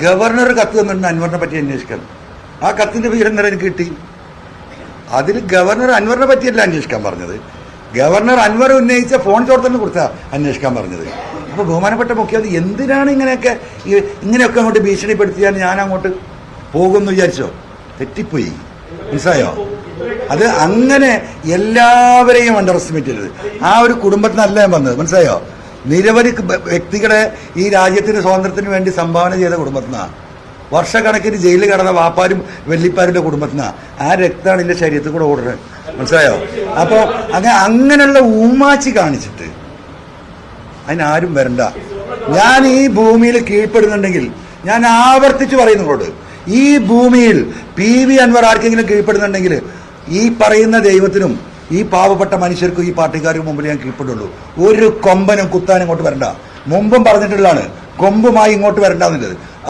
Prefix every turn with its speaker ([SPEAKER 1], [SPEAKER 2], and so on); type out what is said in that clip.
[SPEAKER 1] Governor കത്ത് തന്നിട്ടുണ്ട് അൻവറിനെ പറ്റി അന്വേഷിക്കാൻ. ആ കത്തിന്റെ വിവരം എനിക്ക് കിട്ടി. അതിൽ ഗവർണർ അൻവറിനെ പറ്റിയല്ല അന്വേഷിക്കാൻ പറഞ്ഞത്, ഗവർണർ അൻവർ ഉന്നയിച്ച ഫോൺ ചോർത്തലിനെ കുറിച്ചാണ് അന്വേഷിക്കാൻ പറഞ്ഞത്. അപ്പോൾ ബഹുമാനപ്പെട്ട മുഖ്യമന്ത്രി എന്തിനാണ് ഇങ്ങനെയൊക്കെ അങ്ങോട്ട് ഭീഷണിപ്പെടുത്തിയാൽ ഞാൻ അങ്ങോട്ട് പോകുമെന്ന് വിചാരിച്ചോ? തെറ്റിപ്പോയി, മനസ്സിലായോ? അത് അങ്ങനെ എല്ലാവരെയും അണ്ടർ എസ്റ്റിമേറ്റ് ചെയ്തത്. ആ ഒരു കുടുംബത്തിനല്ല ഞാൻ വന്നത്, മനസ്സിലായോ? നിരവധി വ്യക്തികളെ ഈ രാജ്യത്തിന് സ്വാതന്ത്ര്യത്തിന് വേണ്ടി സംഭാവന ചെയ്ത കുടുംബത്തിനാണ്. വർഷക്കണക്കിന് ജയിലിൽ കടന്ന വാപ്പാരും വെല്ലിപ്പാരുടെ കുടുംബത്തിനാണ്. ആ രക്തമാണ് എൻ്റെ ശരീരത്തിൽ കൂടെ ഓടുന്നത്, മനസ്സിലായോ? അപ്പോൾ അങ്ങനെയുള്ള ഊമാച്ചി കാണിച്ചിട്ട് അതിനാരും വരണ്ട. ഞാൻ ഈ ഭൂമിയിൽ കീഴ്പ്പെടുന്നുണ്ടെങ്കിൽ ഞാൻ ആവർത്തിച്ച് പറയുന്നതോട്, ഈ ഭൂമിയിൽ PV അൻവർ ആർക്കെങ്കിലും കീഴ്പ്പെടുന്നുണ്ടെങ്കിൽ ഈ പറയുന്ന ദൈവത്തിനും ഈ പാവപ്പെട്ട മനുഷ്യർക്കും ഈ പാർട്ടിക്കാർക്കും മുമ്പിൽ ഞാൻ കീഴ്പ്പെടുള്ളൂ. ഒരു കൊമ്പനും കുത്താനും ഇങ്ങോട്ട് വരണ്ട. മുമ്പും പറഞ്ഞിട്ടുള്ളതാണ്, കൊമ്പുമായി ഇങ്ങോട്ട് വരണ്ടെന്നുള്ളത്.